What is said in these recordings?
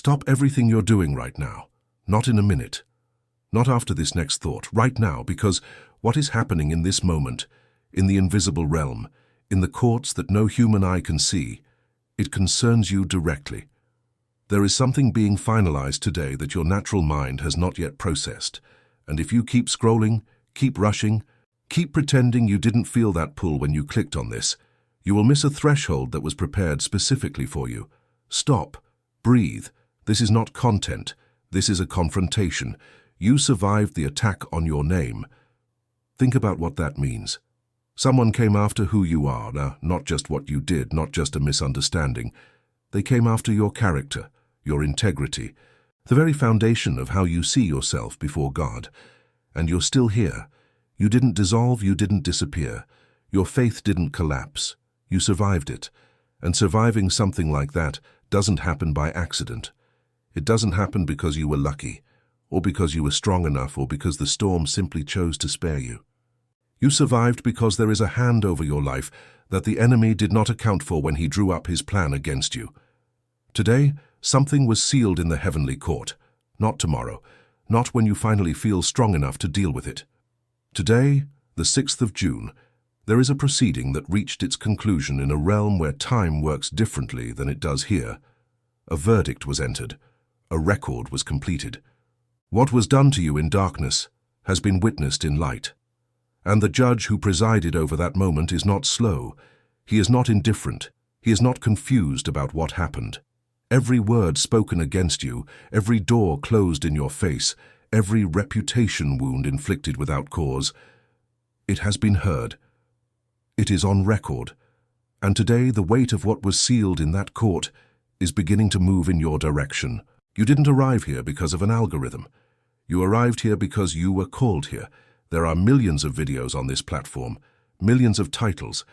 Stop everything you're doing right now. Not in a minute. Not after this next thought. Right now, because what is happening in this moment, in the invisible realm, in the courts that no human eye can see, it concerns you directly. There is something being finalized today that your natural mind has not yet processed. And if you keep scrolling, keep rushing, keep pretending you didn't feel that pull when you clicked on this, you will miss a threshold that was prepared specifically for you. Stop. Breathe. This is not content. This is a confrontation. You survived the attack on your name. Think about what that means. Someone came after who you are, not just what you did, not just a misunderstanding. They came after your character, your integrity, the very foundation of how you see yourself before God. And you're still here. You didn't dissolve, you didn't disappear. Your faith didn't collapse. You survived it. And surviving something like that doesn't happen by accident. It doesn't happen because you were lucky, or because you were strong enough, or because the storm simply chose to spare you. You survived because there is a hand over your life that the enemy did not account for when he drew up his plan against you. Today, something was sealed in the heavenly court. Not tomorrow, not when you finally feel strong enough to deal with it. Today, the 6th of June, there is a proceeding that reached its conclusion in a realm where time works differently than it does here. A verdict was entered. A record was completed. What was done to you in darkness has been witnessed in light. And the judge who presided over that moment is not slow. He is not indifferent. He is not confused about what happened. Every word spoken against you, every door closed in your face, every reputation wound inflicted without cause, it has been heard. It is on record. And today the weight of what was sealed in that court is beginning to move in your direction. You didn't arrive here because of an algorithm. You arrived here because you were called here. There are millions of videos on this platform, millions of titles,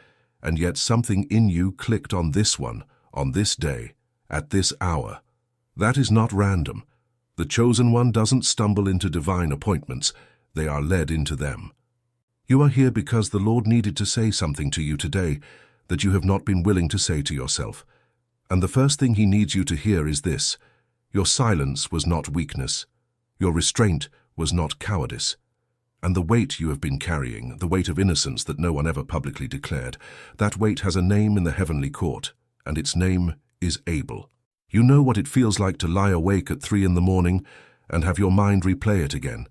and yet something in you clicked on this one, on this day, at this hour. That is not random. The chosen one doesn't stumble into divine appointments. They are led into them. You are here because the Lord needed to say something to you today that you have not been willing to say to yourself. And the first thing he needs you to hear is this: your silence was not weakness. Your restraint was not cowardice. And the weight you have been carrying, the weight of innocence that no one ever publicly declared, that weight has a name in the heavenly court, and its name is Abel. You know what it feels like to lie awake at 3 in the morning and have your mind replay it again.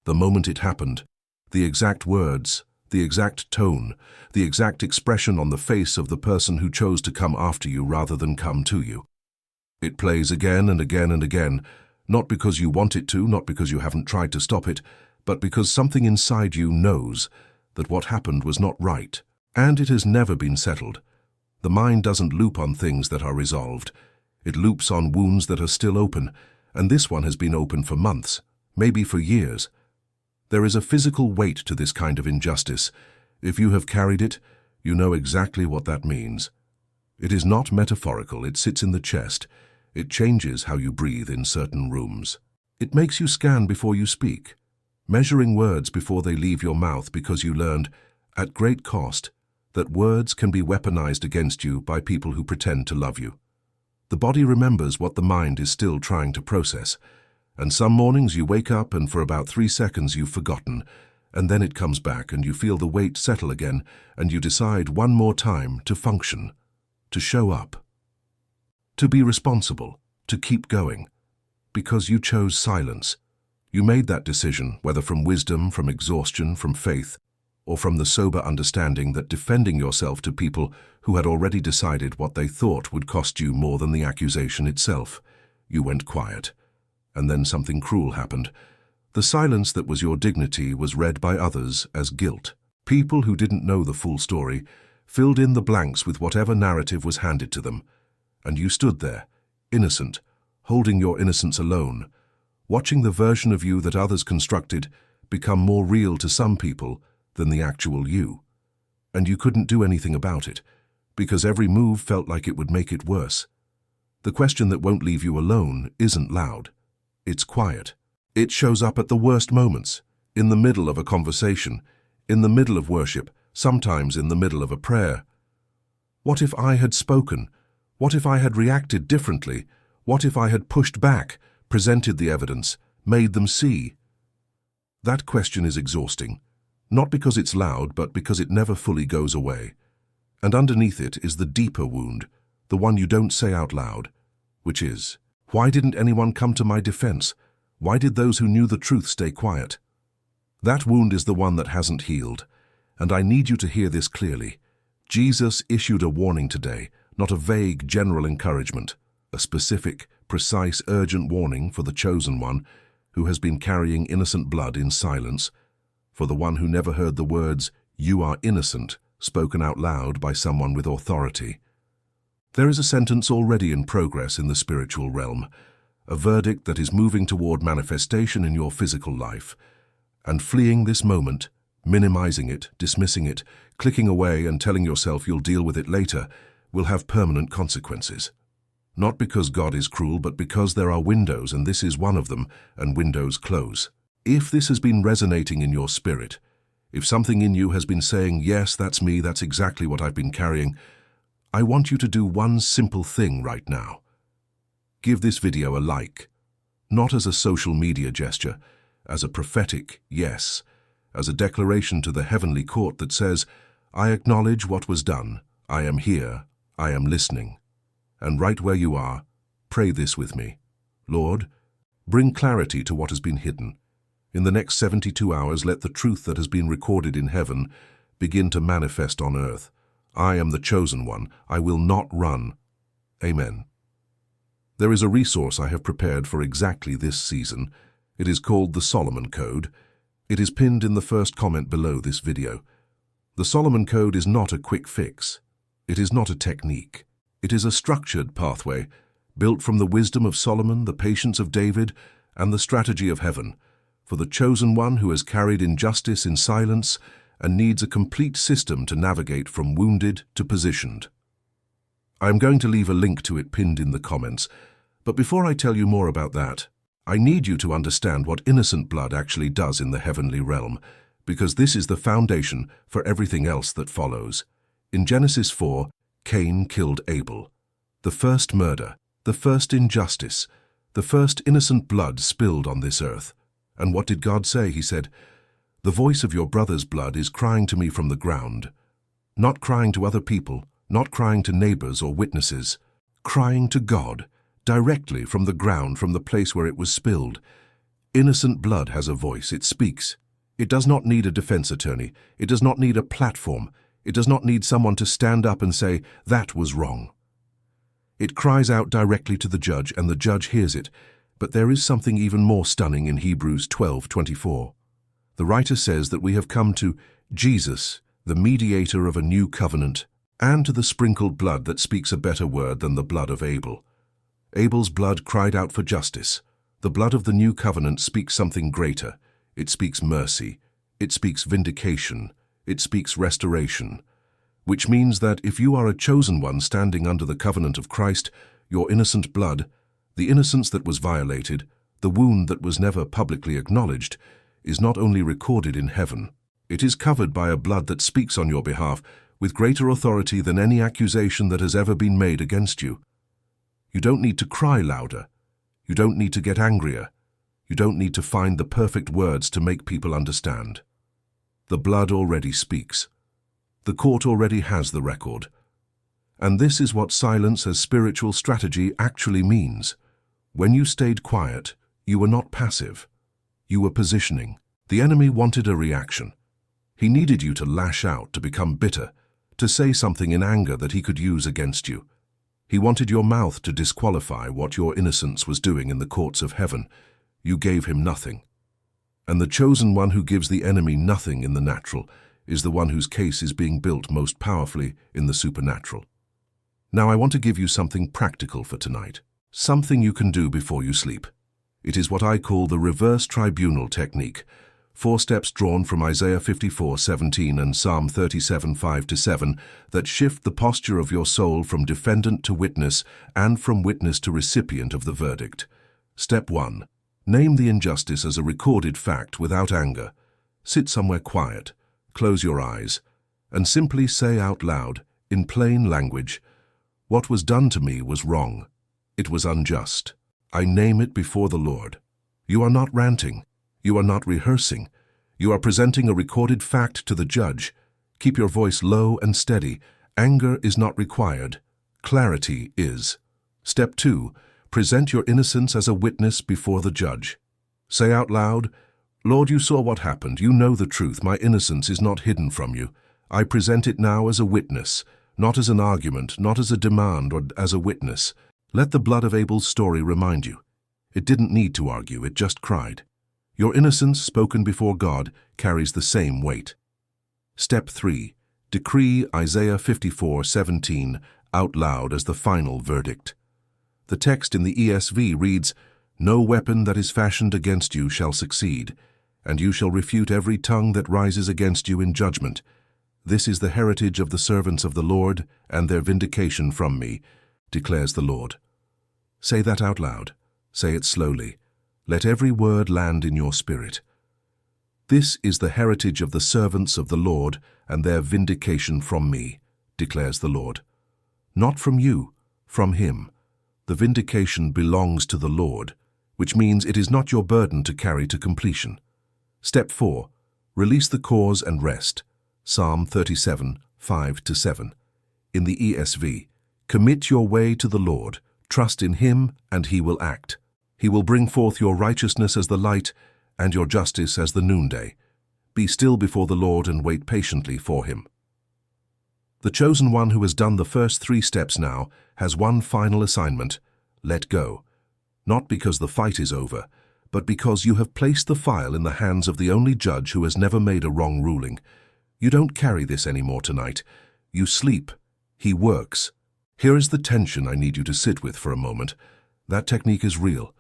The moment it happened, the exact words, the exact tone, the exact expression on the face of the person who chose to come after you rather than come to you. It plays again and again and again, not because you want it to, not because you haven't tried to stop it, but because something inside you knows that what happened was not right, and it has never been settled. The mind doesn't loop on things that are resolved. It loops on wounds that are still open, and this one has been open for months, maybe for years. There is a physical weight to this kind of injustice. If you have carried it, you know exactly what that means. It is not metaphorical, it sits in the chest. It changes how you breathe in certain rooms. It makes you scan before you speak, measuring words before they leave your mouth because you learned, at great cost, that words can be weaponized against you by people who pretend to love you. The body remembers what the mind is still trying to process, and some mornings you wake up and for about 3 seconds you've forgotten, and then it comes back and you feel the weight settle again, and you decide one more time to function, to show up, to be responsible, to keep going, because you chose silence. You made that decision, whether from wisdom, from exhaustion, from faith, or from the sober understanding that defending yourself to people who had already decided what they thought would cost you more than the accusation itself. You went quiet. And then something cruel happened. The silence that was your dignity was read by others as guilt. People who didn't know the full story filled in the blanks with whatever narrative was handed to them. And you stood there, innocent, holding your innocence alone, watching the version of you that others constructed become more real to some people than the actual you. And you couldn't do anything about it, because every move felt like it would make it worse. The question that won't leave you alone isn't loud. It's quiet. It shows up at the worst moments, in the middle of a conversation, in the middle of worship, sometimes in the middle of a prayer. What if I had spoken? What if I had reacted differently? What if I had pushed back, presented the evidence, made them see? That question is exhausting, not because it's loud, but because it never fully goes away. And underneath it is the deeper wound, the one you don't say out loud, which is, why didn't anyone come to my defense? Why did those who knew the truth stay quiet? That wound is the one that hasn't healed, and I need you to hear this clearly. Jesus issued a warning today, not a vague general encouragement, a specific, precise, urgent warning for the chosen one who has been carrying innocent blood in silence, for the one who never heard the words, "You are innocent," spoken out loud by someone with authority. There is a sentence already in progress in the spiritual realm, a verdict that is moving toward manifestation in your physical life. And fleeing this moment, minimizing it, dismissing it, clicking away and telling yourself you'll deal with it later, will have permanent consequences. Not because God is cruel, but because there are windows, and this is one of them, and windows close. If this has been resonating in your spirit, if something in you has been saying, yes, that's me, that's exactly what I've been carrying, I want you to do one simple thing right now. Give this video a like, not as a social media gesture, as a prophetic yes, as a declaration to the heavenly court that says, I acknowledge what was done, I am here, I am listening. And right where you are, pray this with me. Lord, bring clarity to what has been hidden. In the next 72 hours, let the truth that has been recorded in heaven begin to manifest on earth. I am the chosen one. I will not run. Amen. There is a resource I have prepared for exactly this season. It is called the Solomon Code. It is pinned in the first comment below this video. The Solomon Code is not a quick fix. It is not a technique. It is a structured pathway, built from the wisdom of Solomon, the patience of David, and the strategy of heaven, for the chosen one who has carried injustice in silence and needs a complete system to navigate from wounded to positioned. I am going to leave a link to it pinned in the comments, but before I tell you more about that, I need you to understand what innocent blood actually does in the heavenly realm, because this is the foundation for everything else that follows. In Genesis 4, Cain killed Abel. The first murder, the first injustice, the first innocent blood spilled on this earth. And what did God say? He said, "The voice of your brother's blood is crying to me from the ground." Not crying to other people, not crying to neighbors or witnesses, crying to God, directly from the ground, from the place where it was spilled. Innocent blood has a voice. It speaks. It does not need a defense attorney. It does not need a platform. It does not need someone to stand up and say, that was wrong. It cries out directly to the judge, and the judge hears it. But there is something even more stunning in Hebrews 12:24. The writer says that we have come to Jesus, the mediator of a new covenant, and to the sprinkled blood that speaks a better word than the blood of Abel. Abel's blood cried out for justice. The blood of the new covenant speaks something greater. It speaks mercy. It speaks vindication. It speaks restoration. Which means that if you are a chosen one standing under the covenant of Christ, your innocent blood, the innocence that was violated, the wound that was never publicly acknowledged, is not only recorded in heaven, it is covered by a blood that speaks on your behalf with greater authority than any accusation that has ever been made against you. You don't need to cry louder. You don't need to get angrier. You don't need to find the perfect words to make people understand. The blood already speaks. The court already has the record. And this is what silence as spiritual strategy actually means. When you stayed quiet, you were not passive. You were positioning. The enemy wanted a reaction. He needed you to lash out, to become bitter, to say something in anger that he could use against you. He wanted your mouth to disqualify what your innocence was doing in the courts of heaven. You gave him nothing. And the chosen one who gives the enemy nothing in the natural is the one whose case is being built most powerfully in the supernatural. Now I want to give you something practical for tonight, something you can do before you sleep. It is what I call the reverse tribunal technique, 4 steps drawn from Isaiah 54:17 and Psalm 37:5-7 that shift the posture of your soul from defendant to witness and from witness to recipient of the verdict. Step 1. Name the injustice as a recorded fact without anger. Sit somewhere quiet, close your eyes, and simply say out loud, in plain language, "What was done to me was wrong. It was unjust. I name it before the Lord. You are not ranting. You are not rehearsing. You are presenting a recorded fact to the judge. Keep your voice low and steady. Anger is not required. Clarity is. Step 2. Present your innocence as a witness before the judge. Say out loud, Lord, you saw what happened. You know the truth. My innocence is not hidden from you. I present it now as a witness, not as an argument, not as a demand, or as a witness. Let the blood of Abel's story remind you. It didn't need to argue, it just cried. Your innocence spoken before God carries the same weight. Step 3. Decree Isaiah 54:17 out loud as the final verdict. The text in the ESV reads, No weapon that is fashioned against you shall succeed, and you shall refute every tongue that rises against you in judgment. This is the heritage of the servants of the Lord, and their vindication from me, declares the Lord. Say that out loud. Say it slowly. Let every word land in your spirit. This is the heritage of the servants of the Lord, and their vindication from me, declares the Lord. Not from you, from him. The vindication belongs to the Lord, which means it is not your burden to carry to completion. Step 4. Release the cause and rest. Psalm 37, 5-7. In the ESV, commit your way to the Lord, trust in him, and he will act. He will bring forth your righteousness as the light, and your justice as the noonday. Be still before the Lord and wait patiently for him. The chosen one who has done the first 3 steps now has one final assignment: let go. Not because the fight is over, but because you have placed the file in the hands of the only judge who has never made a wrong ruling. You don't carry this anymore tonight. You sleep. He works. Here is the tension I need you to sit with for a moment. That technique is real.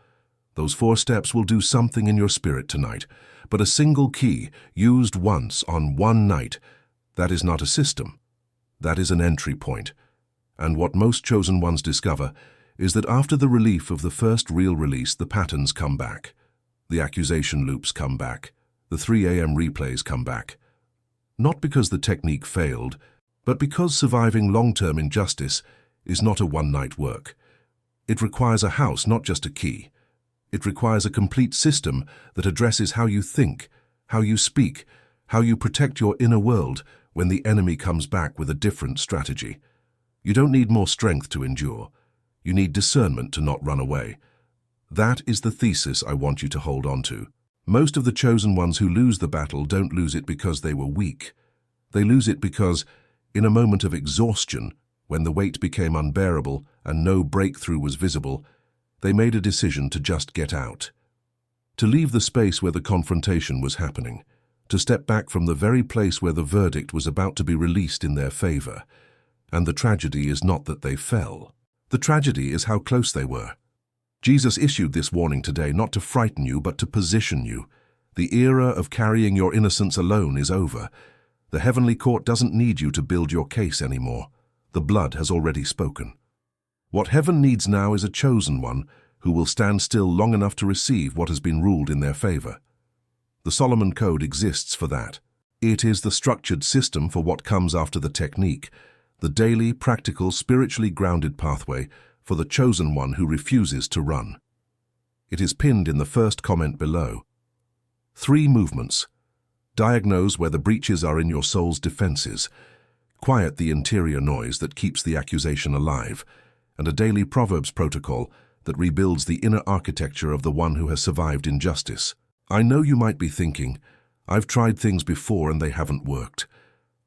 Those 4 steps will do something in your spirit tonight, but a single key, used once on one night, that is not a system. That is an entry point. And what most chosen ones discover is that after the relief of the first real release, the patterns come back. The accusation loops come back. The 3 a.m. replays come back. Not because the technique failed, but because surviving long-term injustice is not a one-night work. It requires a house, not just a key. It requires a complete system that addresses how you think, how you speak, how you protect your inner world when the enemy comes back with a different strategy. You don't need more strength to endure. You need discernment to not run away. That is the thesis I want you to hold on to. Most of the chosen ones who lose the battle don't lose it because they were weak. They lose it because, in a moment of exhaustion, when the weight became unbearable and no breakthrough was visible, they made a decision to just get out. To leave the space where the confrontation was happening. To step back from the very place where the verdict was about to be released in their favor. And the tragedy is not that they fell. The tragedy is how close they were. Jesus issued this warning today not to frighten you, but to position you. The era of carrying your innocence alone is over. The heavenly court doesn't need you to build your case anymore. The blood has already spoken. What heaven needs now is a chosen one who will stand still long enough to receive what has been ruled in their favor. The Solomon Code exists for that. It is the structured system for what comes after the technique, the daily, practical, spiritually grounded pathway for the chosen one who refuses to run. It is pinned in the first comment below. 3 movements. Diagnose where the breaches are in your soul's defenses. Quiet the interior noise that keeps the accusation alive. And a daily Proverbs protocol that rebuilds the inner architecture of the one who has survived injustice. I know you might be thinking, I've tried things before and they haven't worked.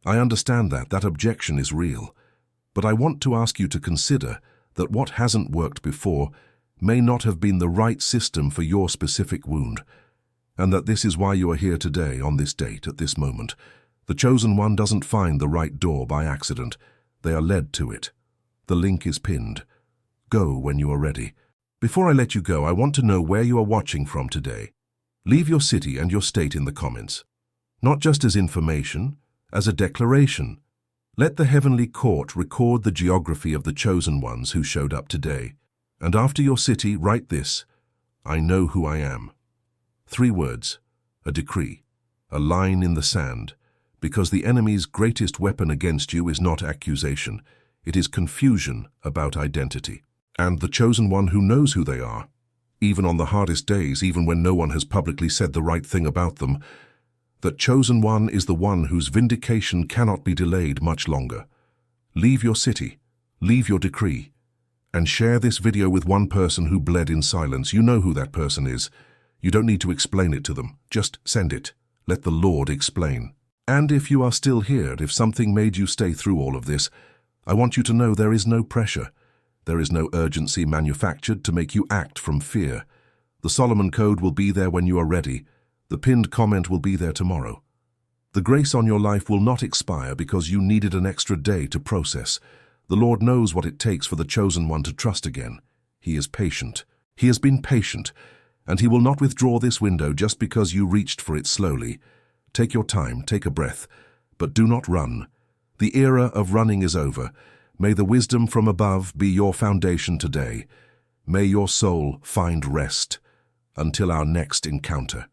I understand that objection is real. But I want to ask you to consider that what hasn't worked before may not have been the right system for your specific wound, and that this is why you are here today on this date at this moment. The chosen one doesn't find the right door by accident. They are led to it. The link is pinned. Go when you are ready. Before I let you go, I want to know where you are watching from today. Leave your city and your state in the comments. Not just as information, as a declaration. Let the heavenly court record the geography of the chosen ones who showed up today. And after your city, write this: I know who I am. 3 words, a decree, a line in the sand, because the enemy's greatest weapon against you is not accusation. It is confusion about identity. and the chosen one who knows who they are. Even on the hardest days, even when no one has publicly said the right thing about them, that chosen one is the one whose vindication cannot be delayed much longer. Leave your city, leave your decree, and share this video with one person who bled in silence. You know who that person is. You don't need to explain it to them. Just send it. Let the Lord explain. And if you are still here, if something made you stay through all of this, I want you to know there is no pressure. There is no urgency manufactured to make you act from fear. The Solomon Code will be there when you are ready. The pinned comment will be there tomorrow. The grace on your life will not expire because you needed an extra day to process. The Lord knows what it takes for the chosen one to trust again. He is patient. He has been patient, and He will not withdraw this window just because you reached for it slowly. Take your time, take a breath, but do not run. The era of running is over. May the wisdom from above be your foundation today. May your soul find rest. Until our next encounter.